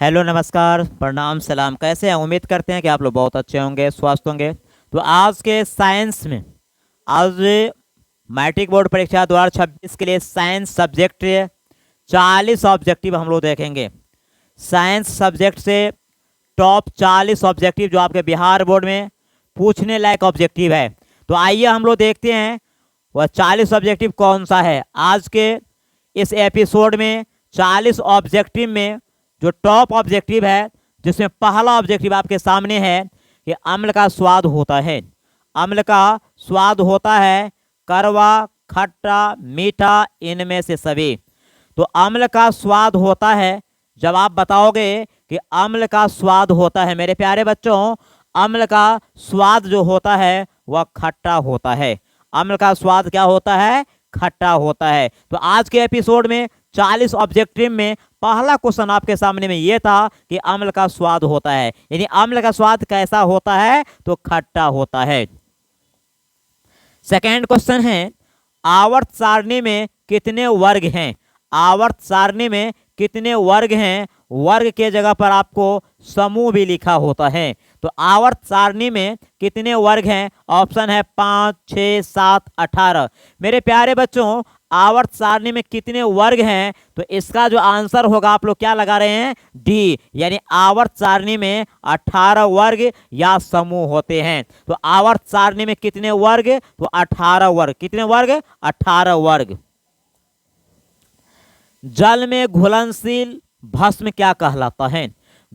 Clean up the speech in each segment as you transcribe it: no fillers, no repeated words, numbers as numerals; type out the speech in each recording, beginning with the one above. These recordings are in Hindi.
हेलो, नमस्कार, प्रणाम, सलाम। कैसे हैं? उम्मीद करते हैं कि आप लोग बहुत अच्छे होंगे, स्वस्थ होंगे। तो आज के साइंस में आज मैट्रिक बोर्ड परीक्षा 2026 के लिए साइंस सब्जेक्ट 40 ऑब्जेक्टिव हम लोग देखेंगे। साइंस सब्जेक्ट से टॉप 40 ऑब्जेक्टिव जो आपके बिहार बोर्ड में पूछने लायक ऑब्जेक्टिव है। तो आइए हम लोग देखते हैं वह 40 ऑब्जेक्टिव कौन सा है। आज के इस एपिसोड में 40 ऑब्जेक्टिव में जो टॉप ऑब्जेक्टिव है, जिसमें पहला ऑब्जेक्टिव आपके सामने है कि अम्ल का स्वाद होता है। अम्ल का स्वाद होता है कड़वा, खट्टा, मीठा, इनमें से सभी। तो अम्ल का स्वाद होता है, जब आप बताओगे कि अम्ल का स्वाद होता है, मेरे प्यारे बच्चों, अम्ल का स्वाद जो होता है वह खट्टा होता है। अम्ल का स्वाद क्या होता है? खट्टा होता है। तो आज के एपिसोड में 40 ऑब्जेक्टिव में पहला क्वेश्चन आपके सामने में यह था कि अम्ल का स्वाद होता है, यानी अम्ल का स्वाद कैसा होता है? तो खट्टा होता है। सेकेंड क्वेश्चन है, आवर्त सारणी में कितने वर्ग हैं? आवर्त सारणी में कितने वर्ग हैं? वर्ग के जगह पर आपको समूह भी लिखा होता है। तो आवर्त सारणी में कितने वर्ग हैं? ऑप्शन है 5, 6, 7, 18। मेरे प्यारे बच्चों, आवर्त सारणी में कितने वर्ग हैं? तो इसका जो आंसर होगा, आप लोग क्या लगा रहे हैं? डी, यानी आवर्त सारणी में 18 वर्ग या समूह होते हैं। तो आवर्त सारणी में कितने वर्ग? तो 18 वर्ग। कितने वर्ग? 18 वर्ग। जल में घुलनशील भस्म क्या कहलाता है?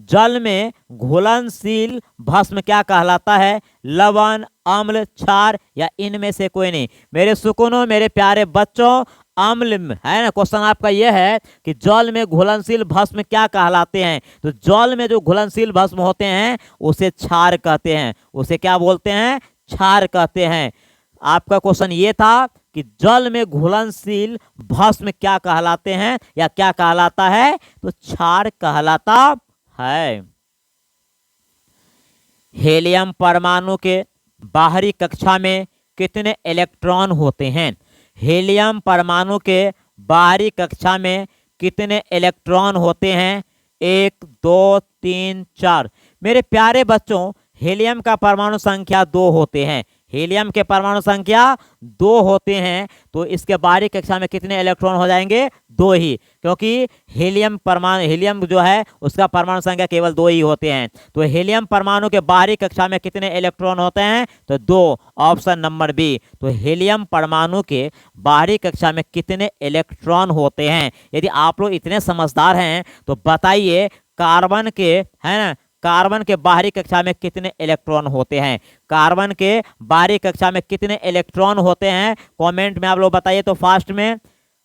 जल में घुलनशील भस्म क्या कहलाता है? लवण, अम्ल, क्षार या इनमें से कोई नहीं। मेरे सुकूनों, मेरे प्यारे बच्चों, अम्ल है ना। क्वेश्चन आपका यह है कि जल में घुलनशील भस्म क्या कहलाते हैं? तो जल में जो घुलनशील भस्म होते हैं उसे क्षार कहते हैं। उसे क्या बोलते हैं? क्षार कहते हैं। आपका क्वेश्चन ये था कि जल में घुलनशील भस्म क्या कहलाते हैं या क्या कहलाता है? तो क्षार कहलाता है। हीलियम परमाणु के बाहरी कक्षा में कितने इलेक्ट्रॉन होते हैं? हीलियम परमाणु के बाहरी कक्षा में कितने इलेक्ट्रॉन होते हैं? 1, 2, 3, 4। मेरे प्यारे बच्चों, हीलियम का परमाणु संख्या 2 होते हैं। हीलियम के परमाणु संख्या 2 होते हैं। तो इसके बाहरी कक्षा में कितने इलेक्ट्रॉन हो जाएंगे? 2 ही, क्योंकि हीलियम जो है उसका परमाणु संख्या केवल 2 ही होते हैं। तो हीलियम परमाणु के बाहरी कक्षा में कितने इलेक्ट्रॉन होते हैं? तो 2, ऑप्शन नंबर बी। तो हीलियम परमाणु के बाहरी कक्षा में कितने इलेक्ट्रॉन होते हैं? यदि आप लोग इतने समझदार हैं तो बताइए, कार्बन के, है ना, कार्बन के बाहरी कक्षा में कितने इलेक्ट्रॉन होते हैं? कार्बन के बाहरी कक्षा में कितने इलेक्ट्रॉन होते हैं? कमेंट में आप लोग बताइए। तो फास्ट में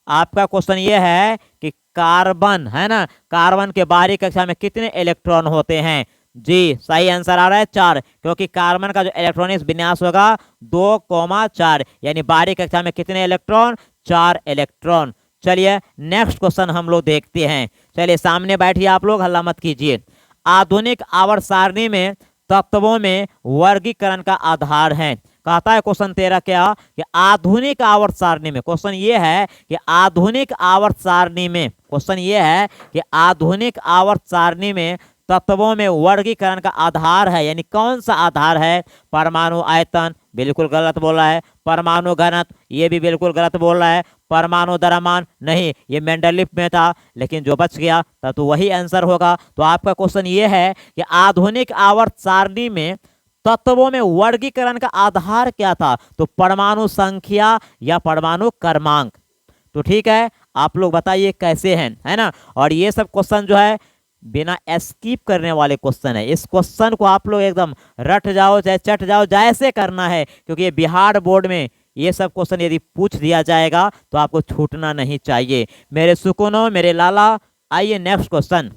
आपका क्वेश्चन ये है कि कार्बन, है ना, कार्बन के बाहरी कक्षा में कितने इलेक्ट्रॉन होते हैं? जी, सही आंसर आ रहा है 4, क्योंकि कार्बन का जो इलेक्ट्रॉनिक विन्यास होगा 2, 4, यानी बाहरी कक्षा में कितने इलेक्ट्रॉन? 4 इलेक्ट्रॉन। चलिए नेक्स्ट क्वेश्चन हम लोग देखते हैं। चलिए सामने बैठिए, आप लोग हल्ला मत कीजिए। आधुनिक आवर्त सारणी में तत्वों में वर्गीकरण का आधार है। कहता है क्वेश्चन 13 क्या कि आधुनिक आवर्त सारणी में, क्वेश्चन ये है कि आधुनिक आवर्त सारणी में, क्वेश्चन ये है कि आधुनिक आवर्त सारणी में तत्वों में वर्गीकरण का आधार है, यानी कौन सा आधार है? परमाणु आयतन, बिल्कुल गलत बोल रहा है। परमाणु घनत्व, ये भी बिल्कुल गलत बोल रहा है। परमाणु द्रव्यमान, नहीं, ये मेंडलीफ में था, लेकिन जो बच गया तब तो वही आंसर होगा। तो आपका क्वेश्चन ये है कि आधुनिक आवर्त सारणी में तत्वों में वर्गीकरण का आधार क्या था? तो परमाणु संख्या या परमाणु क्रमांक। तो ठीक है, आप लोग बताइए कैसे हैं, है ना। और ये सब क्वेश्चन जो है बिना स्किप करने वाले क्वेश्चन है। इस क्वेश्चन को आप लोग एकदम रट जाओ चाहे चट जाओ, जैसे करना है, क्योंकि ये बिहार बोर्ड में ये सब क्वेश्चन यदि पूछ दिया जाएगा तो आपको छूटना नहीं चाहिए। मेरे सुकूनों, मेरे लाला, आइए नेक्स्ट क्वेश्चन।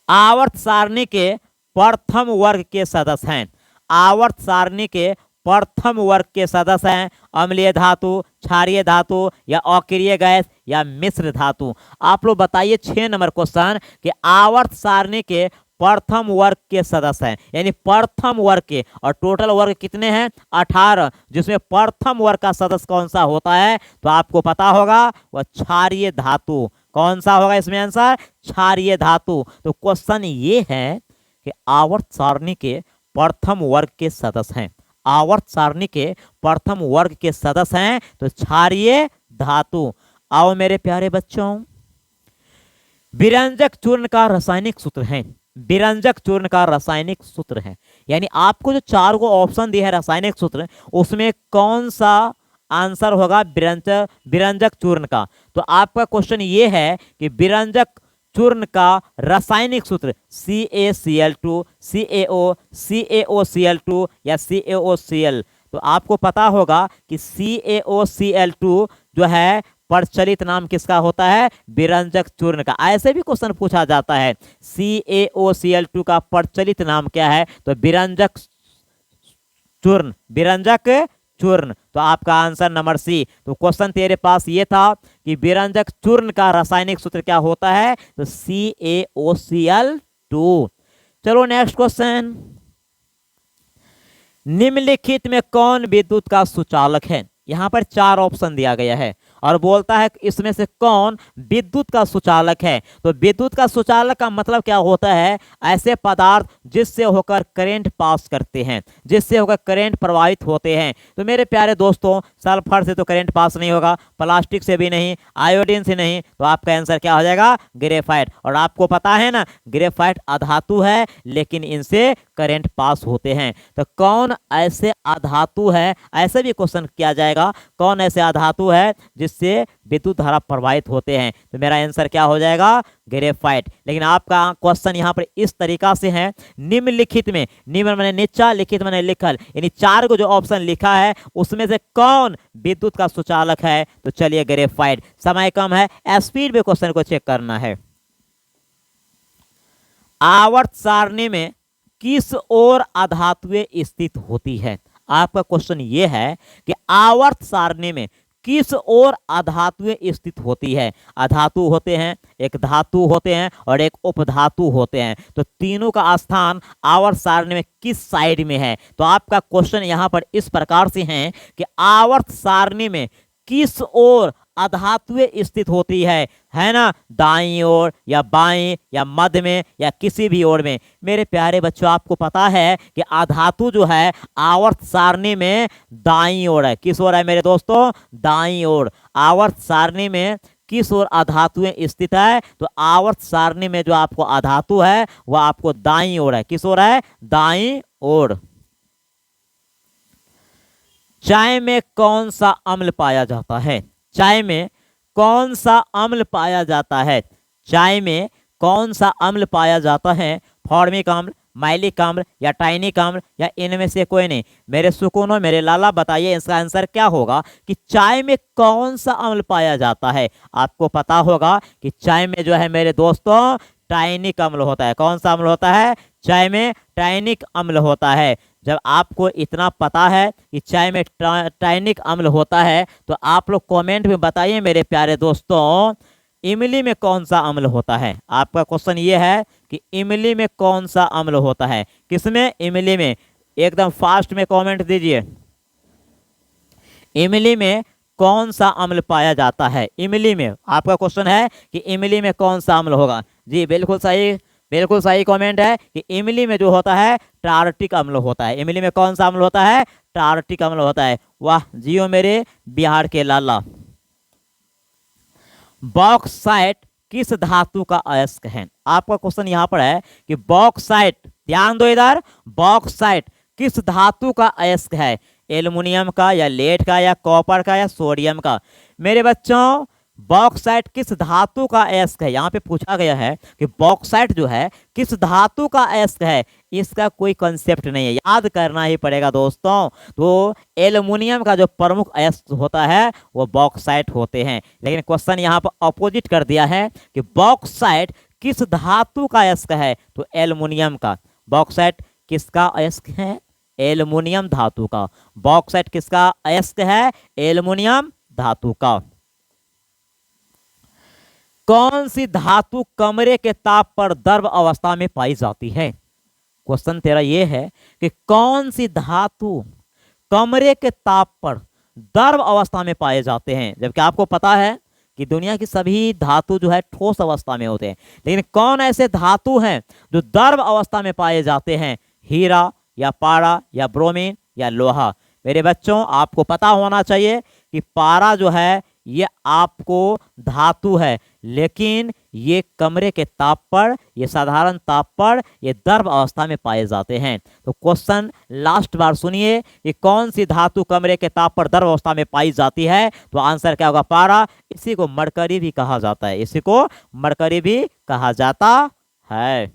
आवर्त सारणी के प्रथम वर्ग के सदस्य हैं। आवर्त सारणी के प्रथम वर्ग के सदस्य हैं अम्लीय धातु, क्षारीय धातु या अक्रिय गैस या मिश्र धातु। आप लोग बताइए 6 नंबर क्वेश्चन कि आवर्त सारणी के प्रथम वर्ग के सदस्य हैं, यानी प्रथम वर्ग के, और टोटल वर्ग कितने हैं? 18, जिसमें प्रथम वर्ग का सदस्य कौन सा होता है? तो आपको पता होगा वह क्षारीय धातु, कौन सा होगा इसमें आंसर? क्षारीय धातु। तो क्वेश्चन ये है कि आवर्त सारणी के प्रथम वर्ग के सदस्य हैं, आवर्त सारणी के प्रथम वर्ग के सदस्य हैं तो क्षारीय धातु। आओ मेरे प्यारे बच्चों, विरंजक चूर्ण का रासायनिक सूत्र है, विरंजक चूर्ण का रासायनिक सूत्र है, यानी आपको जो चार को ऑप्शन दिया है रासायनिक सूत्र, उसमें कौन सा आंसर होगा विरंजक विरंजक चूर्ण का? तो आपका क्वेश्चन ये है कि विरंजक चूर्ण का रासायनिक सूत्र CaCl2, CaO, CaOCl2 या CaOCl। तो आपको पता होगा कि CaOCl2 जो है प्रचलित नाम किसका होता है? विरंजक चूर्ण का। ऐसे भी क्वेश्चन पूछा जाता है, CaOCl2 का प्रचलित नाम क्या है? तो विरंजक चूर्ण, विरंजक चूर्ण। तो आपका आंसर नंबर सी। तो क्वेश्चन तेरे पास ये था कि विरंजक चूर्ण का रासायनिक सूत्र क्या होता है? तो CaOCl2। चलो नेक्स्ट क्वेश्चन, निम्नलिखित में कौन विद्युत का सुचालक है? यहां पर चार ऑप्शन दिया गया है और बोलता है इसमें से कौन विद्युत का सुचालक है। तो विद्युत का सुचालक का मतलब क्या होता है? ऐसे पदार्थ जिससे होकर करंट पास करते हैं, जिससे होकर करंट प्रवाहित होते हैं। तो मेरे प्यारे दोस्तों, सल्फर से तो करंट पास नहीं होगा, प्लास्टिक से भी नहीं, आयोडीन से नहीं, तो आपका आंसर क्या हो जाएगा? ग्रेफाइट। और आपको पता है ना, ग्रेफाइट अधातु है लेकिन इनसे करंट पास होते हैं। तो कौन ऐसे अधातु है, ऐसे भी क्वेश्चन किया जाएगा, कौन ऐसे अधातु है जिससे विद्युत धारा प्रवाहित होते हैं? तो मेरा आंसर क्या हो जाएगा? ग्रेफाइट। लेकिन आपका क्वेश्चन यहाँ पर इस तरीका से है, निम्नलिखित में, निम्न मैंने नीचा, लिखित मैंने लिखल, यानी चार को जो ऑप्शन लिखा है उसमें से कौन विद्युत का सुचालक है? तो चलिए ग्रेफाइट। समय कम है, स्पीड में क्वेश्चन को चेक करना है। आवर्त सारणी में किस ओर अधातुएं स्थित होती है? आपका क्वेश्चन ये है कि आवर्त सारणी में किस ओर अधातुएं स्थित होती है? अधातु होते हैं, एक धातु होते हैं और एक उपधातु होते हैं। तो तीनों का स्थान आवर्त सारणी में किस साइड में है? तो आपका क्वेश्चन यहां पर इस प्रकार से है कि आवर्त सारणी में किस ओर अधातुएं स्थित होती है ना? दाईं ओर या बाईं या मध्य में या किसी भी ओर में। मेरे प्यारे बच्चों, आपको पता है कि अधातु जो है आवर्त सारणी में दाईं ओर है। किस ओर है मेरे दोस्तों? दाईं ओर। आवर्त सारणी में किस ओर अधातुएं स्थित है? तो आवर्त सारणी में जो आपको अधातु है वह आपको दाईं ओर है। किस ओर है? दाईं ओर। चाय में कौन सा अम्ल पाया जाता है? चाय में कौन सा अम्ल पाया जाता है? चाय में कौन सा अम्ल पाया जाता है? फॉर्मिक अम्ल, माइलिक अम्ल या टाइनिक अम्ल या इनमें से कोई नहीं? मेरे सुकूनों, मेरे लाला, बताइए इसका आंसर क्या होगा कि चाय में कौन सा अम्ल पाया जाता है? आपको पता होगा कि चाय में जो है मेरे दोस्तों टाइनिक अम्ल होता है। कौन सा अम्ल होता है? चाय में टाइनिक अम्ल होता है। जब आपको इतना पता है कि चाय में टाइनिक अम्ल होता है तो आप लोग कमेंट में बताइए मेरे प्यारे दोस्तों, इमली में कौन सा अम्ल होता है? आपका क्वेश्चन ये है कि इमली में कौन सा अम्ल होता है? किसमें? इमली में। एकदम फास्ट में कमेंट दीजिए, इमली में कौन सा अम्ल पाया जाता है? इमली में। आपका क्वेश्चन है कि इमली में कौन सा अम्ल होगा? जी बिल्कुल सही, बिल्कुल सही कमेंट है कि इमली में जो होता है टार्टिक अम्ल होता है। इमली में कौन सा अम्ल होता है? टार्टिक अम्ल होता है। वाह जियो मेरे बिहार के लाला। बॉक्साइट किस धातु का अयस्क है? आपका क्वेश्चन यहां पर है कि बॉक्साइट, ध्यान दो इधर, बॉक्साइट किस धातु का अयस्क है? एल्युमिनियम का या लेड का या कॉपर का या सोडियम का? मेरे बच्चों, बॉक्साइट किस धातु का अयस्क है? यहाँ पे पूछा गया है कि बॉक्साइट जो है किस धातु का अयस्क है। इसका कोई कंसेप्ट नहीं है, याद करना ही पड़ेगा दोस्तों। तो एल्युमिनियम का जो प्रमुख अयस्क होता है वो बॉक्साइट होते हैं। लेकिन क्वेश्चन यहाँ पर अपोजिट कर दिया है कि बॉक्साइट किस धातु का अयस्क है? तो एल्युमिनियम का। बॉक्साइट किसका अयस्क है? एल्युमिनियम धातु का। बॉक्साइट किसका अयस्क है? एल्युमिनियम धातु का। कौन सी धातु कमरे के ताप पर द्रव अवस्था में पाई जाती है? क्वेश्चन तेरा यह है कि कौन सी धातु कमरे के ताप पर द्रव अवस्था में पाए जाते हैं, जबकि आपको पता है कि दुनिया की सभी धातु जो है ठोस अवस्था में होते हैं, लेकिन कौन ऐसे धातु हैं जो द्रव अवस्था में पाए जाते हैं? हीरा या पारा या ब्रोमीन या लोहा। मेरे बच्चों, आपको पता होना चाहिए कि पारा जो है ये आपको धातु है, लेकिन ये कमरे के ताप पर, ये साधारण ताप पर, ये द्रव अवस्था में पाए जाते हैं। तो क्वेश्चन लास्ट बार सुनिए कि कौन सी धातु कमरे के ताप पर द्रव अवस्था में पाई जाती है? तो आंसर क्या होगा? पारा। इसी को मरकरी भी कहा जाता है, इसी को मरकरी भी कहा जाता है।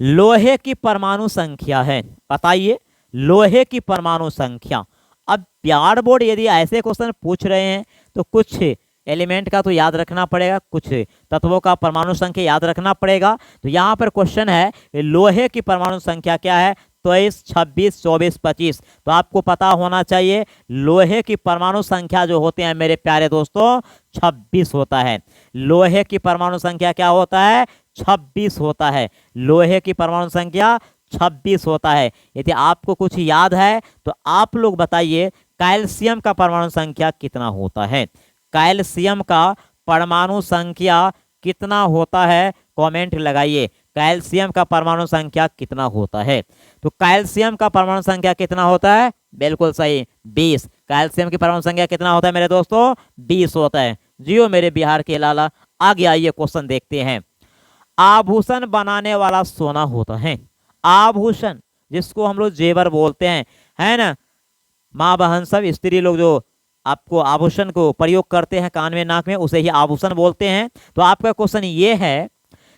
लोहे की परमाणु संख्या है, बताइए लोहे की परमाणु संख्या। अब बिहार बोर्ड यदि ऐसे क्वेश्चन पूछ रहे हैं तो कुछ एलिमेंट का तो याद रखना पड़ेगा, कुछ तत्वों का परमाणु संख्या याद रखना पड़ेगा। तो यहाँ पर क्वेश्चन है लोहे की परमाणु संख्या क्या है? 23, 26, 24, 25। तो आपको पता होना चाहिए लोहे की परमाणु संख्या जो होते हैं मेरे प्यारे दोस्तों 26 होता है। लोहे की परमाणु संख्या क्या होता है? 26 होता है। लोहे की परमाणु संख्या 26 होता है। यदि आपको कुछ याद है तो आप लोग बताइए कैल्शियम का परमाणु संख्या कितना होता है? कैल्शियम का परमाणु संख्या कितना होता है? कमेंट लगाइए, कैल्शियम का परमाणु संख्या कितना होता है? तो कैल्शियम का परमाणु संख्या कितना होता है? बिल्कुल सही, 20। कैल्शियम की परमाणु संख्या कितना होता है मेरे दोस्तों? 20 होता है। जियो मेरे बिहार के लाला। आगे आइए क्वेश्चन देखते हैं। आभूषण बनाने वाला सोना होता है। आभूषण जिसको हम लोग जेवर बोलते हैं, है ना, माँ बहन सब स्त्री लोग जो आपको आभूषण को प्रयोग करते हैं कान में नाक में, उसे ही आभूषण बोलते हैं। तो आपका क्वेश्चन ये है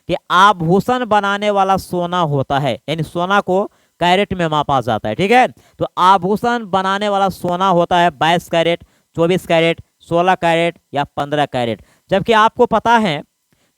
कि आभूषण बनाने वाला सोना होता है, यानी सोना को कैरेट में मापा जाता है, ठीक है। तो आभूषण बनाने वाला सोना होता है 22 कैरेट, 24 कैरेट, 16 कैरेट या 15 कैरेट। जबकि आपको पता है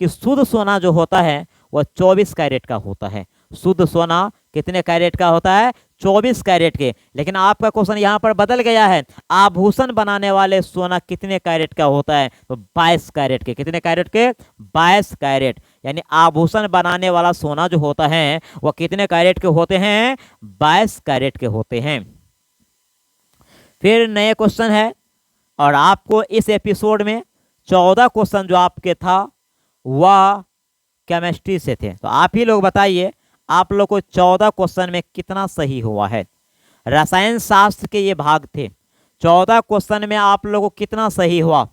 कि शुद्ध सोना जो होता है वह 24 कैरेट का होता है। शुद्ध सोना कितने कैरेट का होता है? 24 कैरेट के। लेकिन आपका क्वेश्चन यहाँ पर बदल गया है, आभूषण बनाने वाले सोना कितने कैरेट का होता है? तो 22 कैरेट के। कितने कैरेट के? 22 कैरेट। यानी आभूषण बनाने वाला सोना जो होता है वह कितने कैरेट के होते हैं? 22 कैरेट के होते हैं। फिर नए क्वेश्चन है, और आपको इस एपिसोड में 14 क्वेश्चन जो आपके था वह केमिस्ट्री से थे। तो आप ही लोग बताइए आप लोग को 14 क्वेश्चन में कितना सही हुआ है? रसायन शास्त्र के ये भाग थे, 14 क्वेश्चन में आप लोगों को कितना सही हुआ?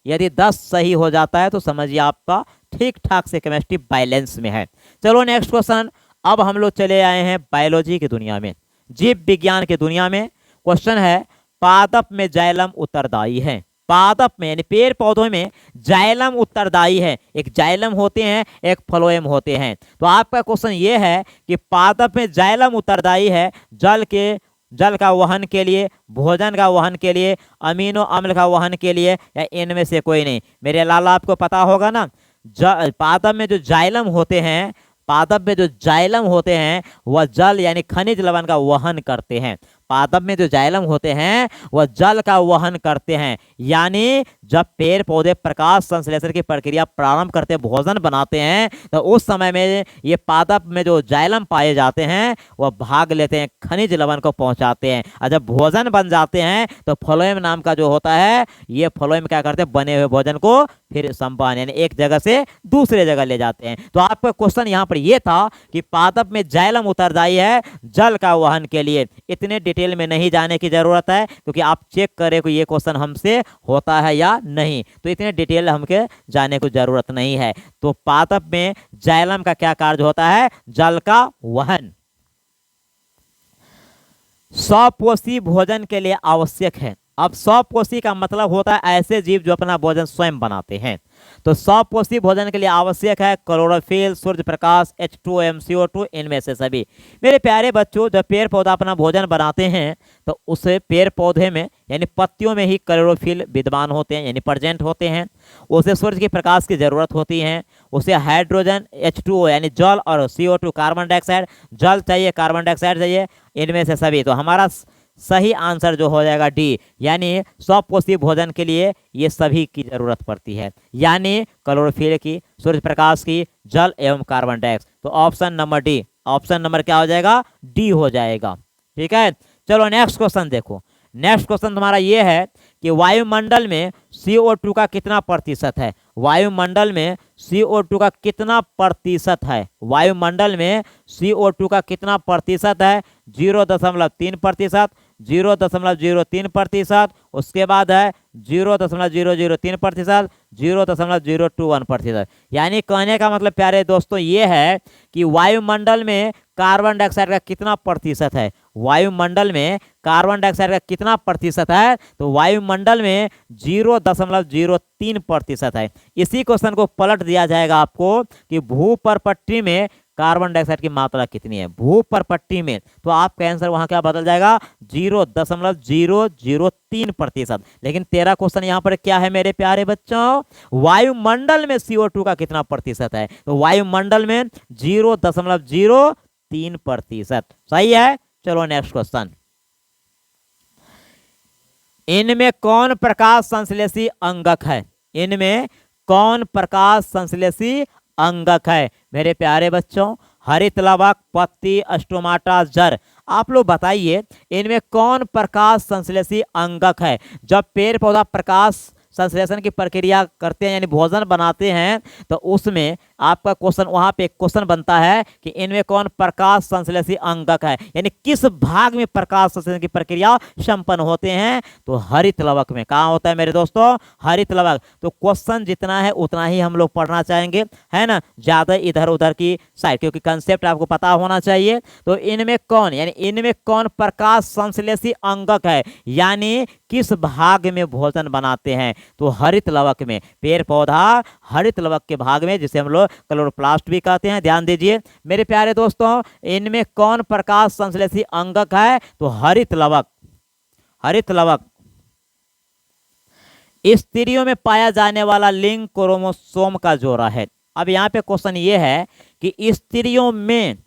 यदि 10 सही हो जाता है तो समझिए आपका ठीक ठाक से केमिस्ट्री बैलेंस में है। चलो नेक्स्ट क्वेश्चन। अब हम लोग चले आए हैं बायोलॉजी की दुनिया में, जीव विज्ञान की दुनिया में। क्वेश्चन है पादप में जाइलम उत्तरदायी है। पादप में यानी पेड़ पौधों में जाइलम उत्तरदायी है। एक जाइलम होते हैं, एक फ्लोएम होते हैं। तो आपका क्वेश्चन ये है कि पादप में जाइलम उत्तरदायी है जल का वहन के लिए, भोजन का वहन के लिए, अमीनो अम्ल का वहन के लिए, या इनमें से कोई नहीं? मेरे लाला आपको पता होगा ना, पादप में जो जाइलम होते हैं, पादप में जो जाइलम होते हैं वह जल यानी खनिज लवण का वहन करते हैं। पादप में जो जाइलम होते हैं वह जल का वहन करते हैं। यानी जब पेड़ पौधे प्रकाश संश्लेषण की प्रक्रिया प्रारंभ करते, भोजन बनाते हैं, तो उस समय में ये पादप में जो जाइलम पाए जाते हैं वह भाग लेते हैं, खनिज लवण को पहुंचाते हैं। और जब भोजन बन जाते हैं तो फ्लोएम नाम का जो होता है, ये फ्लोएम क्या करते हैं? बने हुए भोजन को फिर संपादन यानी एक जगह से दूसरे जगह ले जाते हैं। तो आपका क्वेश्चन यहाँ पर यह था कि पादप में जाइलम उत्तरदायी है जल का वहन के लिए। इतने डिटेल में नहीं जाने की जरूरत है, क्योंकि आप चेक करें कि ये क्वेश्चन हमसे होता है या नहीं। तो इतने डिटेल हमके जाने की जरूरत नहीं है। तो पादप में जाइलम का क्या कार्य होता है? जल का वहन। स्वपोषी भोजन के लिए आवश्यक है। अब स्वपोषी का मतलब होता है ऐसे जीव जो अपना भोजन स्वयं बनाते हैं। तो स्वपोषी भोजन के लिए आवश्यक है chlorophyll, Surya Prakash, H2O, CO2, इनमें से सभी। मेरे प्यारे बच्चों, जब पेड़ पौधा अपना भोजन बनाते हैं तो उसे पेड़ पौधे में यानी पत्तियों में ही क्लोरोफिल विद्यमान होते हैं यानी प्रेजेंट होते हैं। उसे सूर्य के प्रकाश की जरूरत होती है। उसे हाइड्रोजन H2O यानी जल और CO2 कार्बन डाइऑक्साइड, जल चाहिए, कार्बन डाइऑक्साइड चाहिए, इनमें से सभी। तो हमारा सही आंसर जो हो जाएगा डी, यानी स्वपोषी भोजन के लिए ये सभी की जरूरत पड़ती है, यानी क्लोरोफिल की, सूर्य प्रकाश की, जल एवं कार्बन डाइऑक्साइड। तो option number D, option number क्या हो जाएगा? डी हो जाएगा। ठीक है, चलो नेक्स्ट क्वेश्चन देखो। नेक्स्ट क्वेश्चन तुम्हारा ये है कि वायुमंडल में CO2 का कितना प्रतिशत है। वायुमंडल में CO2 का कितना प्रतिशत है, वायुमंडल में CO2 का कितना प्रतिशत है, 0.3%, 0.03%, उसके बाद है 0.003%, 0.021%। यानी कहने का मतलब प्यारे दोस्तों ये है कि वायुमंडल में कार्बन डाइऑक्साइड का कितना प्रतिशत है, वायुमंडल में कार्बन डाइऑक्साइड का कितना प्रतिशत है, तो वायुमंडल में 0.03% है। इसी क्वेश्चन को पलट दिया जाएगा आपको कि भूपर्पट्टी में कार्बन डाइऑक्साइड की मात्रा कितनी है, भूपर्पट्टी में, तो आपका आंसर वहां क्या बदल जाएगा, 0.003%। लेकिन तेरा क्वेश्चन यहाँ पर क्या है मेरे प्यारे बच्चों, वायुमंडल में CO2 का कितना प्रतिशत है, तो वायुमंडल में 0.03%। सही है। चलो नेक्स्ट क्वेश्चन, इनमें कौन प्रकाश संश्लेषी अंगक है, इनमें कौन प्रकाश संश्लेषी अंगक है मेरे प्यारे बच्चों, हरित लवक, पत्ती, स्टोमाटा, जड़। आप लोग बताइए इनमें कौन प्रकाश संश्लेषी अंगक है। जब पेड़ पौधा प्रकाश संश्लेषण की प्रक्रिया करते हैं यानी भोजन बनाते हैं, तो उसमें आपका क्वेश्चन वहां पे क्वेश्चन बनता है कि इनमें कौन प्रकाश संश्लेषी अंगक है, यानी किस भाग में प्रकाश संश्लेषण की प्रक्रिया संपन्न होते हैं, तो हरित लवक में। कहाँ होता है मेरे दोस्तों, हरित लवक। तो क्वेश्चन जितना है उतना ही हम लोग पढ़ना चाहेंगे, है ना, ज्यादा इधर उधर की साइड, क्योंकि कंसेप्ट आपको पता होना चाहिए। तो इनमें कौन, यानी इनमें कौन प्रकाश संश्लेषी अंगक है, यानी किस भाग में भोजन बनाते हैं, तो हरित लवक में। पेड़ पौधा हरित लवक के भाग में, जिसे हम लोग क्लोरोप्लास्ट भी कहते हैं। ध्यान दीजिए मेरे प्यारे दोस्तों, इनमें कौन प्रकाश संश्लेषी अंगक है, तो हरित लवक। हरित लवक स्त्रियों में पाया जाने वाला लिंग क्रोमोसोम का जोड़ा है। अब यहाँ पे क्वेश्चन ये है कि स्त्रियों में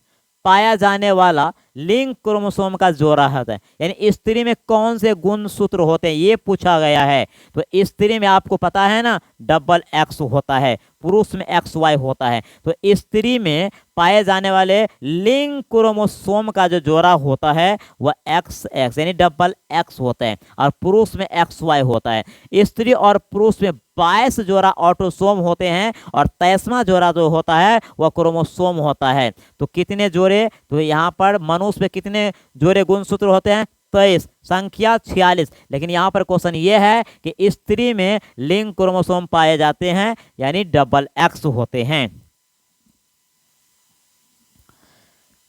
पाया जाने वाला लिंग क्रोमोसोम का जोड़ा होता है, यानी स्त्री में कौन से गुणसूत्र होते हैं ये पूछा गया है। तो स्त्री में आपको पता है ना XX होता है, पुरुष में XY होता है। तो स्त्री में पाए जाने वाले लिंग क्रोमोसोम का जो जोड़ा होता है वह XX यानी XX होता है, और पुरुष में XY होता है। स्त्री और पुरुष में 22 जोड़ा ऑटोसोम होते हैं, और 23वां जोड़ा जो होता है वह क्रोमोसोम होता है। तो कितने जोड़े, तो यहाँ पर मनुष्य में कितने जोड़े गुणसूत्र होते हैं, 23, संख्या 46। लेकिन यहाँ पर क्वेश्चन ये है कि स्त्री में लिंग क्रोमोसोम पाए जाते हैं, यानी XX होते हैं।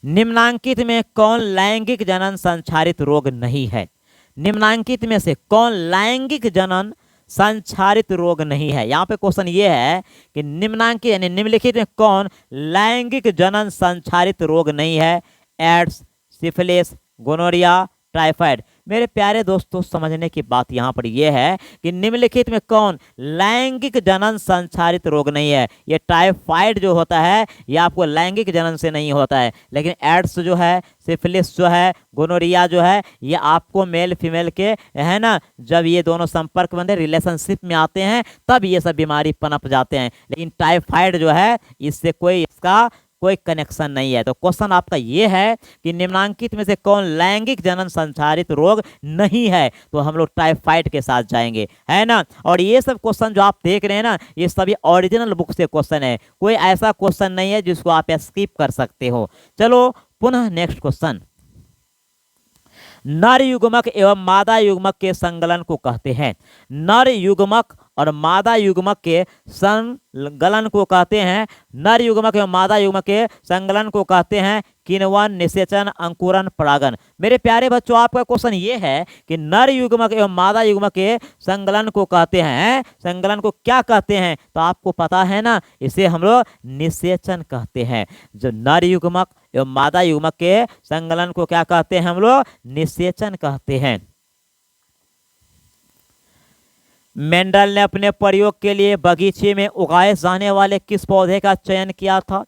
निम्नांकित में कौन लैंगिक जनन संचारित रोग नहीं है, निम्नांकित में से कौन लैंगिक जनन संचारित रोग नहीं है। यहाँ पे क्वेश्चन ये है कि निम्नांकित यानी निम्नलिखित में कौन लैंगिक जनन संचारित रोग नहीं है, एड्स, सिफिलिस, गोनोरिया, टाइफाइड। मेरे प्यारे दोस्तों समझने की बात यहाँ पर यह है कि निम्नलिखित में कौन लैंगिक जनन संचारित रोग नहीं है। ये टाइफाइड जो होता है ये आपको लैंगिक जनन से नहीं होता है, लेकिन एड्स जो है, सिफिलिस जो है, गोनोरिया जो है, ये आपको मेल फीमेल के, है ना, जब ये दोनों संपर्क बंधे रिलेशनशिप में आते हैं तब ये सब बीमारी पनप जाते हैं। लेकिन टाइफाइड जो है इससे इसका कोई कनेक्शन नहीं है। तो क्वेश्चन आपका ये है कि निम्नांकित में से कौन लैंगिक जनन संचारित रोग नहीं है, तो हम लोग टाइफाइड के साथ जाएंगे, है ना। और ये सब क्वेश्चन जो आप देख रहे हैं ना, ये सभी ओरिजिनल बुक से क्वेश्चन है, कोई ऐसा क्वेश्चन नहीं है जिसको आप स्किप कर सकते हो। चलो पुनः नेक्स्ट क्वेश्चन, नर युग्मक एवं मादा युग्मक के संगलन को कहते हैं। नर युग्मक और मादा युग्मक के संगलन को कहते हैं, नर युग्मक एवं मादा युग्मक के संगलन को कहते हैं किण्वन, निषेचन, अंकुरन, परागन। मेरे प्यारे बच्चों आपका क्वेश्चन ये है कि नर युग्मक एवं मादा युग्मक के संगलन को कहते हैं, संगलन को क्या कहते हैं, तो आपको पता है ना, इसे हम लोग निषेचन कहते हैं। जो नर युग्मक एवं मादा युग्मक के संगलन को क्या कहते हैं, हम लोग निषेचन कहते हैं। मेंडल ने अपने प्रयोग के लिए बगीचे में उगाए जाने वाले किस पौधे का चयन किया था।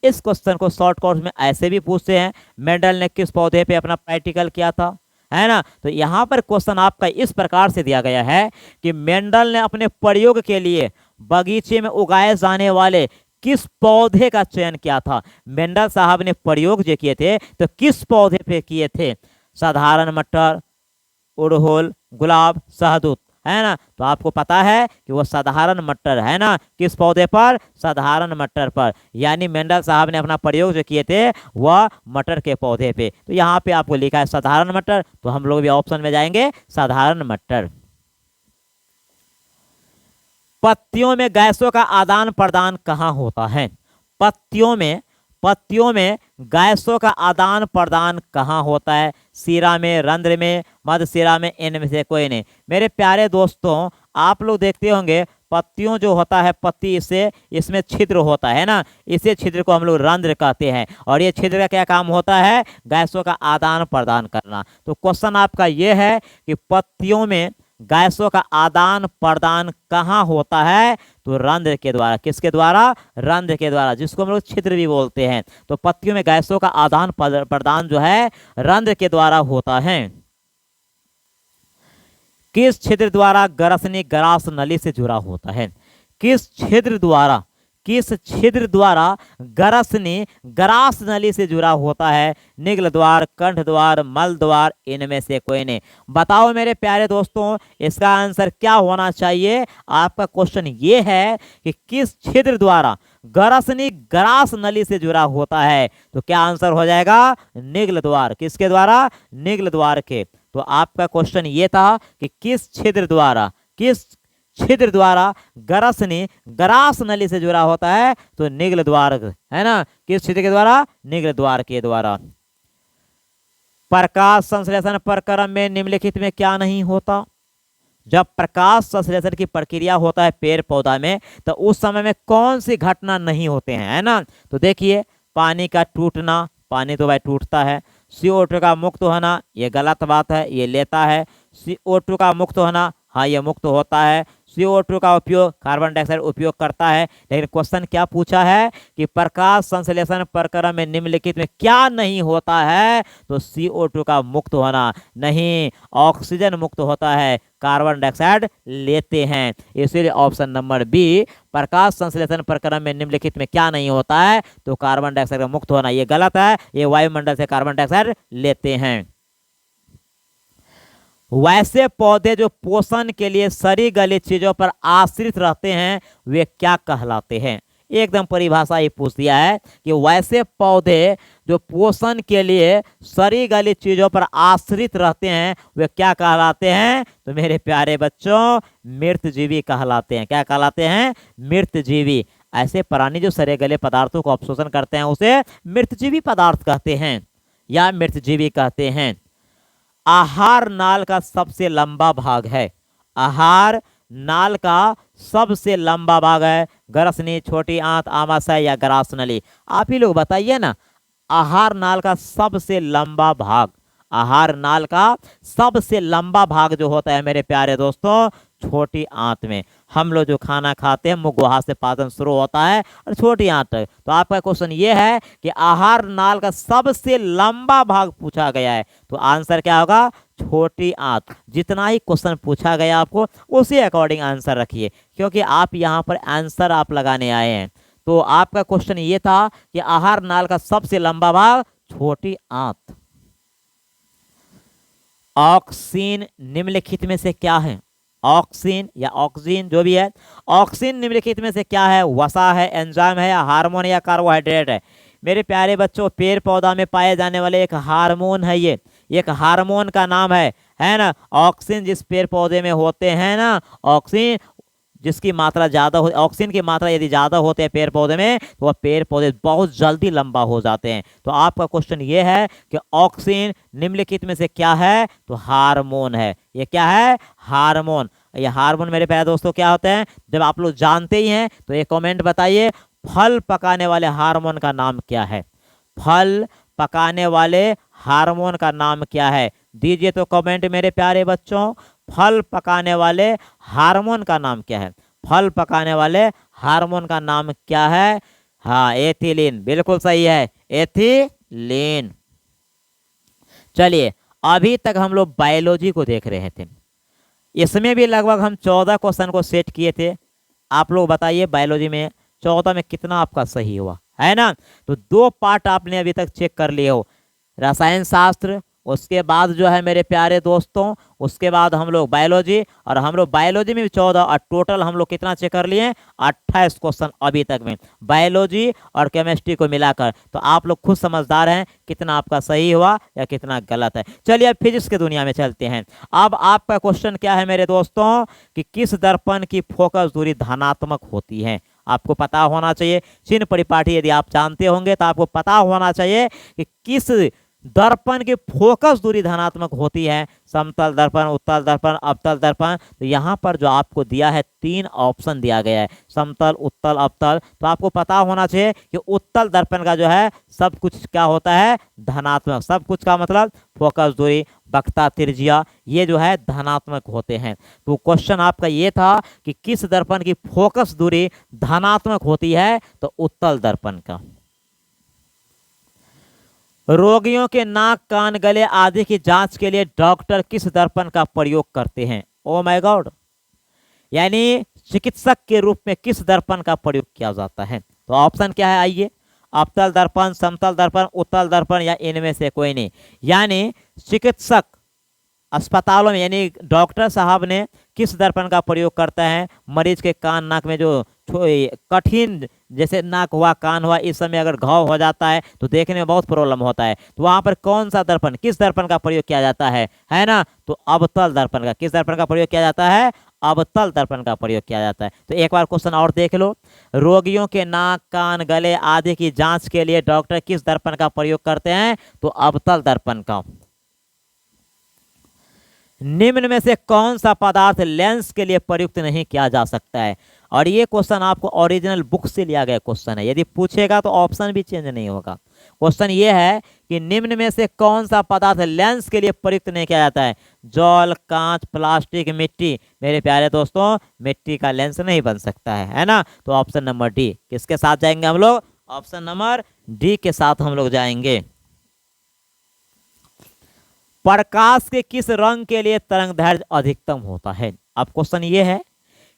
इस क्वेश्चन को शॉर्ट कोर्स में ऐसे भी पूछते हैं, मेंडल ने किस पौधे पे अपना प्रैक्टिकल किया था, है ना। तो यहाँ पर क्वेश्चन आपका इस प्रकार से दिया गया है कि मेंडल ने अपने प्रयोग के लिए बगीचे में उगाए जाने वाले किस पौधे का चयन किया था। मेंडल साहब ने प्रयोग जो किए थे तो किस पौधे पे किए थे, साधारण मटर, उड़हुल, गुलाब, शहदूत। है ना। तो आपको पता है कि वो साधारण मटर है ना, किस पौधे पर, साधारण मटर पर, यानी मेंडल साहब ने अपना प्रयोग जो किए थे वह मटर के पौधे पे। तो यहाँ पे आपको लिखा है साधारण मटर, तो हम लोग भी ऑप्शन में जाएंगे साधारण मटर। पत्तियों में गैसों का आदान प्रदान कहाँ होता है? पत्तियों में गैसों का आदान प्रदान कहाँ होता है? सिरा में, रंध्र में, मध्य सिरा में, इनमें से कोई नहीं। मेरे प्यारे दोस्तों, आप लोग देखते होंगे पत्तियों जो होता है, पत्ती इसमें छिद्र होता है ना, इसे छिद्र को हम लोग रंध्र कहते हैं। और ये छिद्र का क्या काम होता है? गैसों का आदान प्रदान करना। तो क्वेश्चन आपका ये है कि पत्तियों में गैसों का आदान प्रदान कहाँ होता है? तो रंध्र के द्वारा। किसके द्वारा? रंध्र के द्वारा, जिसको हम लोग छिद्र भी बोलते हैं। तो पत्तियों में गैसों का आदान प्रदान जो है रंध्र के द्वारा होता है। किस छिद्र द्वारा ग्रसनी ग्रास नली से जुड़ा होता है? किस छिद्र द्वारा ग्रसनी ग्रास नली से जुड़ा होता है? निगल द्वार, कंठ द्वार, मल द्वार, इनमें से कोई नहीं। बताओ मेरे प्यारे दोस्तों, इसका आंसर क्या होना चाहिए? आपका क्वेश्चन ये है कि किस छिद्र द्वारा ग्रसनी ग्रास नली से जुड़ा होता है? तो क्या आंसर हो जाएगा? निगल द्वार। किसके द्वारा? निगल द्वार के। तो आपका क्वेश्चन ये था कि किस छिद्र द्वारा ग्रसनी ग्रास नली से जुड़ा होता है? तो निगल द्वार, है ना। किस छिद्र के द्वारा? निगल द्वार के द्वारा। प्रकाश संश्लेषण प्रक्रम में निम्नलिखित में क्या नहीं होता? जब प्रकाश संश्लेषण की प्रक्रिया होता है पेड़ पौधा में, तो उस समय में कौन सी घटना नहीं होते हैं, है ना। तो देखिए, पानी का टूटना, पानी तो भाई टूटता है। CO2 का मुक्त होना, ये गलत बात है, ये लेता है। CO2 का मुक्त होना, हाँ ये मुक्त होता है। CO2 का उपयोग कार्बन डाइऑक्साइड उपयोग करता है। लेकिन क्वेश्चन क्या पूछा है कि प्रकाश संश्लेषण प्रक्रिया में निम्नलिखित में क्या नहीं होता है? तो CO2 का मुक्त होना नहीं, ऑक्सीजन मुक्त होता है, कार्बन डाइऑक्साइड लेते हैं। इसीलिए ऑप्शन नंबर बी, प्रकाश संश्लेषण प्रक्रिया में निम्नलिखित में क्या नहीं होता है? तो कार्बन डाइऑक्साइड का मुक्त होना, ये गलत है, ये वायुमंडल से कार्बन डाइऑक्साइड लेते हैं। वैसे पौधे जो पोषण के लिए सड़ी गली चीजों पर आश्रित रहते हैं, वे क्या कहलाते हैं? एकदम परिभाषा ही पूछ दिया है कि वैसे पौधे जो पोषण के लिए सड़ी गली चीजों पर आश्रित रहते हैं, वे क्या कहलाते हैं? तो मेरे प्यारे बच्चों, मृतजीवी कहलाते हैं। क्या कहलाते हैं? मृतजीवी। ऐसे प्राणी जो सड़े गले पदार्थों को अवशोषण करते हैं, उसे मृतजीवी पदार्थ कहते हैं या मृतजीवी कहते हैं। आहार नाल का सबसे लंबा भाग है। आहार नाल का सबसे लंबा भाग है ग्रसनी, छोटी आंत, आमाशय या ग्रास नली। आप ही लोग बताइए ना, आहार नाल का सबसे लंबा भाग, आहार नाल का सबसे लंबा भाग जो होता है मेरे प्यारे दोस्तों, छोटी आंत में। हम लोग जो खाना खाते हैं, मुंह गुहा से पाचन शुरू होता है और छोटी आंत तक। तो आपका क्वेश्चन ये है कि आहार नाल का सबसे लंबा भाग पूछा गया है, तो आंसर क्या होगा? छोटी आंत। जितना ही क्वेश्चन पूछा गया आपको, उसी अकॉर्डिंग आंसर रखिए, क्योंकि आप यहाँ पर आंसर आप लगाने आए हैं। तो आपका क्वेश्चन ये था कि आहार नाल का सबसे लंबा भाग छोटी आंत। ऑक्सीन निम्नलिखित में से क्या है? ऑक्सीन या ऑक्सीजन जो भी है, ऑक्सीन निम्नलिखित में से क्या है? वसा है, एंजाइम है, या हार्मोन या कार्बोहाइड्रेट है? मेरे प्यारे बच्चों, पेड़ पौधा में पाए जाने वाले एक हार्मोन है, ये एक हार्मोन का नाम है ना। ऑक्सीजन जिस पेड़ पौधे में होते हैं ना, ऑक्सीजन जिसकी मात्रा ज़्यादा हो, ऑक्सीजन की मात्रा यदि ज़्यादा होते हैं पेड़ पौधे में, तो वह पेड़ पौधे बहुत जल्दी लंबा हो जाते हैं। तो आपका क्वेश्चन ये है कि ऑक्सीजन निम्नलिखित में से क्या है? तो हार्मोन है। ये क्या है? हार्मोन। ये हार्मोन मेरे प्यारे दोस्तों क्या होते हैं? जब आप लोग जानते ही हैं तो एक कमेंट बताइए, फल पकाने वाले हार्मोन का नाम क्या है? फल पकाने वाले हार्मोन का नाम क्या है? दीजिए तो कमेंट मेरे प्यारे बच्चों, फल पकाने वाले हार्मोन का नाम क्या है? फल पकाने वाले हार्मोन का नाम क्या है? हाँ, एथिलीन। बिल्कुल सही है, एथिलीन। चलिए, अभी तक हम लोग बायोलॉजी को देख रहे थे। इसमें भी लगभग हम 14 क्वेश्चन को सेट किए थे। आप लोग बताइए, बायोलॉजी में 14 में कितना आपका सही हुआ, है ना। तो 2 पार्ट आपने अभी तक चेक कर लिए हो, रसायन शास्त्र उसके बाद जो है मेरे प्यारे दोस्तों, उसके बाद हम लोग बायोलॉजी, और हम लोग बायोलॉजी में भी 14, और टोटल हम लोग कितना चेक कर लिए, 28 क्वेश्चन अभी तक में बायोलॉजी और केमिस्ट्री को मिलाकर। तो आप लोग खुद समझदार हैं कितना आपका सही हुआ या कितना गलत है। चलिए अब फिजिक्स के दुनिया में चलते हैं। अब आपका क्वेश्चन क्या है मेरे दोस्तों, कि किस दर्पण की फोकस दूरी धनात्मक होती है। आपको पता होना चाहिए, चिन्ह परिपाटी यदि आप जानते होंगे तो आपको पता होना चाहिए कि किस दर्पण की फोकस दूरी धनात्मक होती है। समतल दर्पण, उत्तल दर्पण, अवतल दर्पण। तो यहाँ पर जो आपको दिया है 3 ऑप्शन दिया गया है, समतल, उत्तल, अवतल। तो आपको पता होना चाहिए कि उत्तल दर्पण का जो है सब कुछ क्या होता है, धनात्मक। सब कुछ का मतलब फोकस दूरी, वक्रता, त्रिज्या, ये जो है धनात्मक होते हैं। तो क्वेश्चन आपका ये था कि किस दर्पण की फोकस दूरी धनात्मक होती है, तो उत्तल दर्पण का। रोगियों के नाक, कान, गले आदि की जांच के लिए डॉक्टर किस दर्पण का प्रयोग करते हैं। ओ माय गॉड, यानी चिकित्सक के रूप में किस दर्पण का प्रयोग किया जाता है। तो ऑप्शन क्या है, आइए, अवतल दर्पण, समतल दर्पण, उत्तल दर्पण, या इनमें से कोई नहीं। यानी चिकित्सक अस्पतालों में, यानी डॉक्टर साहब ने किस दर्पण का प्रयोग करता है, मरीज के कान नाक में जो कठिन, जैसे नाक हुआ, कान हुआ, इस समय अगर घाव हो जाता है तो देखने में बहुत प्रॉब्लम होता है, तो वहां पर कौन सा दर्पण, किस दर्पण का प्रयोग किया जाता है ना, तो अवतल दर्पण का। किस दर्पण का प्रयोग किया जाता है, अवतल दर्पण का प्रयोग किया जाता है। तो एक बार क्वेश्चन और देख लो, रोगियों के नाक, कान, गले आदि की जांच के लिए डॉक्टर किस दर्पण का प्रयोग करते हैं, तो अवतल दर्पण का। निम्न में से कौन सा पदार्थ लेंस के लिए प्रयुक्त नहीं किया जा सकता है। और ये क्वेश्चन आपको ओरिजिनल बुक से लिया गया क्वेश्चन है, यदि पूछेगा तो ऑप्शन भी चेंज नहीं होगा। क्वेश्चन ये है कि निम्न में से कौन सा पदार्थ लेंस के लिए प्रयुक्त नहीं किया जाता है। जल, कांच, प्लास्टिक, मिट्टी। मेरे प्यारे दोस्तों, मिट्टी का लेंस नहीं बन सकता है ना। तो ऑप्शन नंबर डी, किसके साथ जाएंगे हम लोग, ऑप्शन नंबर डी के साथ हम लोग जाएंगे। प्रकाश के किस रंग के लिए तरंगदैर्घ्य अधिकतम होता है। अब क्वेश्चन ये है,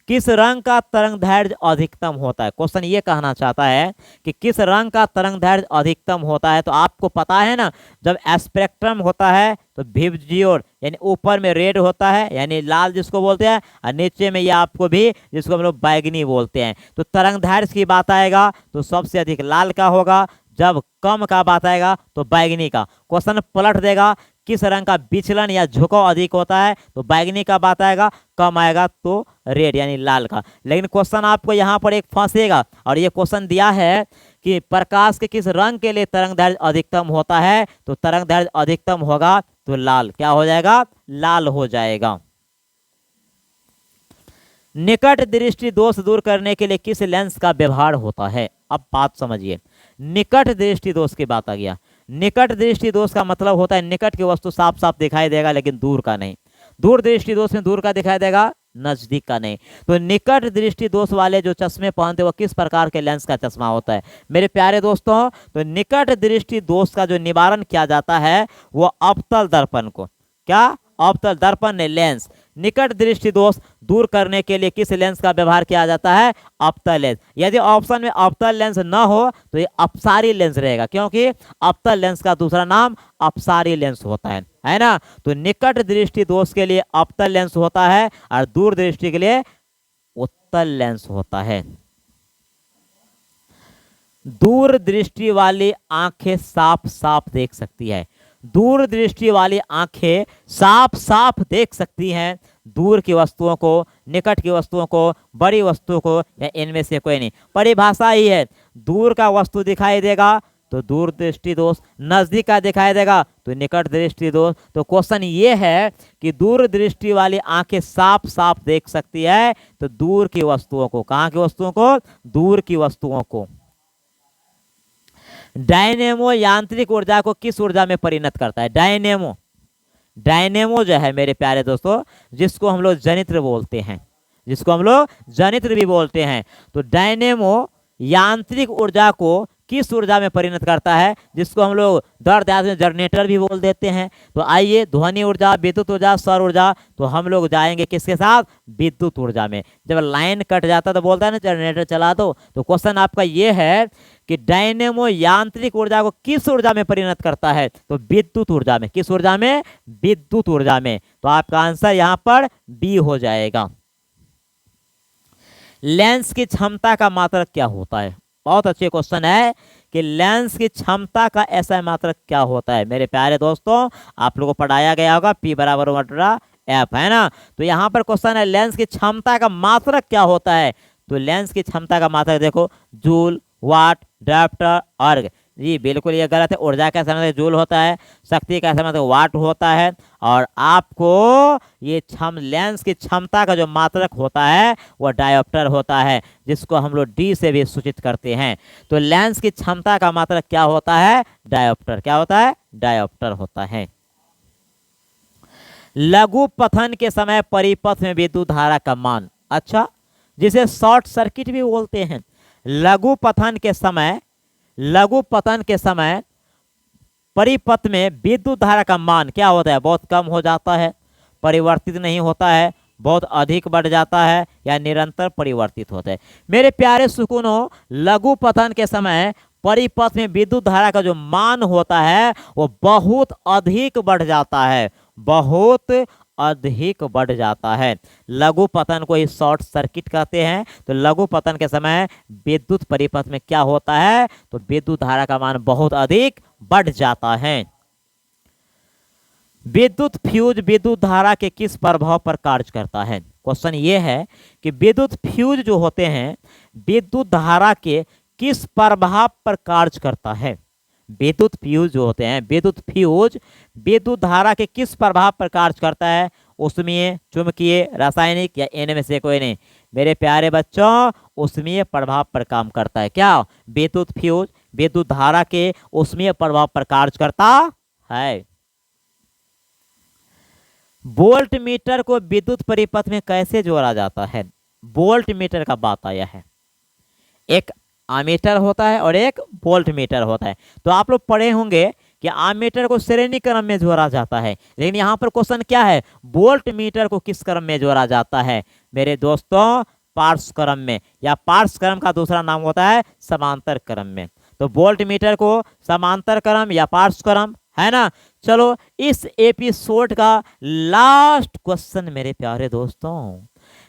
किस रंग का तरंगदैर्घ्य अधिकतम होता है। क्वेश्चन ये कहना चाहता है कि किस रंग का तरंगदैर्घ्य अधिकतम होता है। तो आपको पता है ना, जब स्पेक्ट्रम होता है तो विबजियोर, यानी ऊपर में रेड होता है, यानी लाल जिसको बोलते हैं, और नीचे में ये आपको भी, जिसको हम लोग बैगनी बोलते हैं। तो तरंगदैर्घ्य की बात आएगा तो सबसे अधिक लाल का होगा, जब कम का बात आएगा तो बैगनी का। क्वेश्चन पलट देगा, किस रंग का विचलन या झुकाव अधिक होता है, तो बैगनी का बात आएगा, कम आएगा तो रेड यानी लाल का। लेकिन क्वेश्चन आपको यहाँ पर एक फंसेगा, और ये क्वेश्चन दिया है कि प्रकाश के किस रंग के लिए तरंगदैर्घ्य अधिकतम होता है, तो तरंगदैर्घ्य अधिकतम होगा तो लाल। क्या हो जाएगा, लाल हो जाएगा। निकट दृष्टि दोष दूर करने के लिए किस लेंस का व्यवहार होता है। अब बात समझिए, निकट दृष्टि दोष की बात आ गया। निकट दृष्टि दोष का मतलब होता है निकट की वस्तु साफ साफ दिखाई देगा लेकिन दूर का नहीं। दूर दृष्टि दोष में दूर का दिखाई देगा, नजदीक का नहीं। तो निकट दृष्टि दोष वाले जो चश्मे पहनते हैं वो किस प्रकार के लेंस का चश्मा होता है। मेरे प्यारे दोस्तों, तो निकट दृष्टि दोष का जो निवारण किया जाता है वो अवतल दर्पण को, क्या, अवतल दर्पण ने लेंस, निकट दृष्टि दोष दूर करने के लिए किस लेंस का व्यवहार किया जाता है, अवतल लेंस। यदि ऑप्शन में अवतल लेंस न हो तो ये अपसारी लेंस रहेगा, क्योंकि अवतल लेंस का दूसरा नाम अपसारी लेंस होता है ना। तो निकट दृष्टि दोष के लिए अवतल लेंस होता है और दूर दृष्टि के लिए उत्तल लेंस होता है। दूर दृष्टि वाली आंखें साफ साफ देख सकती है। दूर दृष्टि वाली आंखें साफ साफ देख सकती हैं दूर की वस्तुओं को, निकट की वस्तुओं को, बड़ी वस्तुओं को, या इनमें से कोई नहीं। परिभाषा ही है, दूर का वस्तु दिखाई देगा तो दूर दृष्टि दोष, नजदीक का दिखाई देगा तो निकट दृष्टि दोष। तो क्वेश्चन ये है कि दूर दृष्टि वाली आंखें साफ साफ देख सकती है तो दूर की वस्तुओं को, कहाँ की वस्तुओं को, दूर की वस्तुओं को। डायनेमो यांत्रिक ऊर्जा को किस ऊर्जा में परिणत करता है। डायनेमो, डायनेमो जो है मेरे प्यारे दोस्तों, जिसको हम लोग जनित्र बोलते हैं, जिसको हम लोग जनित्र भी बोलते हैं, तो डायनेमो यांत्रिक ऊर्जा को किस ऊर्जा में परिणत करता है, जिसको हम लोग दर्द याद में जनरेटर भी बोल देते हैं। तो आइए, ध्वनि ऊर्जा, विद्युत ऊर्जा, सौर ऊर्जा, तो हम लोग जाएंगे किसके साथ, विद्युत ऊर्जा में। जब लाइन कट जाता तो बोलता है ना जनरेटर चला दो। तो क्वेश्चन आपका ये है कि डायनेमो यांत्रिक ऊर्जा को किस ऊर्जा में परिणत करता है, तो विद्युत ऊर्जा में। किस ऊर्जा में, विद्युत ऊर्जा में। तो आपका आंसर यहाँ पर बी हो जाएगा। लेंस की क्षमता का मात्रक क्या होता है, बहुत अच्छे क्वेश्चन है कि लेंस की क्षमता का ऐसा मात्रक क्या होता है। मेरे प्यारे दोस्तों, आप लोगों को पढ़ाया गया होगा P बराबर ओमेगा F, है ना। तो यहाँ पर क्वेश्चन है लेंस की क्षमता का मात्रक क्या होता है। तो लेंस की क्षमता का मात्रक देखो, जूल, वाट, डायप्टर, अर्ग। जी बिल्कुल ये गलत है। ऊर्जा का मतलब जूल होता है, शक्ति का मतलब वाट होता है, और आपको ये लेंस की क्षमता का जो मात्रक होता है वो डायोप्टर होता है, जिसको हम लोग डी से भी सूचित करते हैं। तो लेंस की क्षमता का मात्रक क्या होता है, डायोप्टर। क्या होता है, डायोप्टर होता है। लघु पतन के समय परिपथ में विद्युत धारा का मान, अच्छा, जिसे शॉर्ट सर्किट भी बोलते हैं। लघु पतन के समय परिपथ में विद्युत धारा का मान क्या होता है, बहुत कम हो जाता है, परिवर्तित नहीं होता है, बहुत अधिक बढ़ जाता है, या निरंतर परिवर्तित होता है। मेरे प्यारे सुकूनों, लघु पतन के समय परिपथ में विद्युत धारा का जो मान होता है वो बहुत अधिक बढ़ जाता है, बहुत अधिक बढ़ जाता है। लघु पतन को ही शॉर्ट सर्किट कहते हैं। तो लघु पतन के समय विद्युत परिपथ में क्या होता है, तो विद्युत धारा का मान बहुत अधिक बढ़ जाता है। विद्युत फ्यूज विद्युत धारा के किस प्रभाव पर कार्य करता है। क्वेश्चन ये है कि विद्युत फ्यूज जो होते हैं विद्युत धारा के किस प्रभाव पर कार्य करता है। विद्युत फ्यूज जो होते हैं, विद्युत फ्यूज विद्युत धारा के किस प्रभाव पर कार्य करता है, उष्मीय, चुंबकीय, रासायनिक, या इनमें से कोई नहीं। मेरे प्यारे बच्चों, उष्मीय प्रभाव पर काम करता है। क्या, विद्युत फ्यूज विद्युत धारा के उष्मीय प्रभाव पर कार्य करता है। वोल्ट मीटर को विद्युत परिपथ में कैसे जोड़ा जाता है। वोल्ट मीटर का बात आया है, एक आमीटर होता है और एक वोल्ट मीटर होता है। तो आप लोग पढ़े होंगे कि आमीटर को श्रेणी क्रम में जोड़ा जाता है, लेकिन यहाँ पर क्वेश्चन क्या है, वोल्ट मीटर को किस क्रम में जोड़ा जाता है। मेरे दोस्तों, पार्श्व क्रम में, या पार्श्व क्रम का दूसरा नाम होता है समांतर क्रम में। तो वोल्ट मीटर को समांतर क्रम या पार्श्व क्रम, है ना। चलो, इस एपिसोड का लास्ट क्वेश्चन मेरे प्यारे दोस्तों,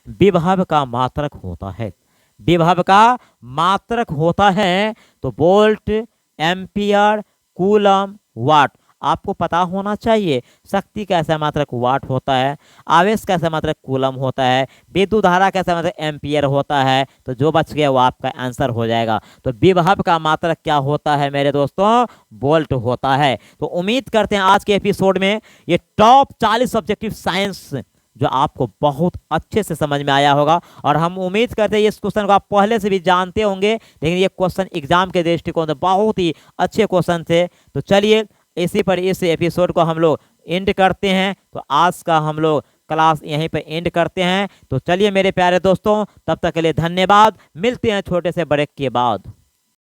विभव का मात्रक होता है। विभव का मात्रक होता है तो वोल्ट, एम्पियर, कूलम, वाट। आपको पता होना चाहिए। शक्ति का ऐसा मात्रक वाट होता है, आवेश का ऐसा मात्रक कूलम होता है, विद्युत धारा का ऐसा मात्रक एम्पियर होता है। तो जो बच गया वो आपका आंसर हो जाएगा। तो विभव का मात्रक क्या होता है मेरे दोस्तों, वोल्ट होता है। तो उम्मीद करते हैं आज के एपिसोड में ये टॉप 40 ऑब्जेक्टिव साइंस जो आपको बहुत अच्छे से समझ में आया होगा, और हम उम्मीद करते हैं इस क्वेश्चन को आप पहले से भी जानते होंगे, लेकिन ये क्वेश्चन एग्जाम के दृष्टिकोण से बहुत ही अच्छे क्वेश्चन थे। तो चलिए, इसी पर इस एपिसोड को हम लोग एंड करते हैं। तो आज का हम लोग क्लास यहीं पर एंड करते हैं। तो चलिए मेरे प्यारे दोस्तों, तब तक के लिए धन्यवाद। मिलते हैं छोटे से ब्रेक के बाद।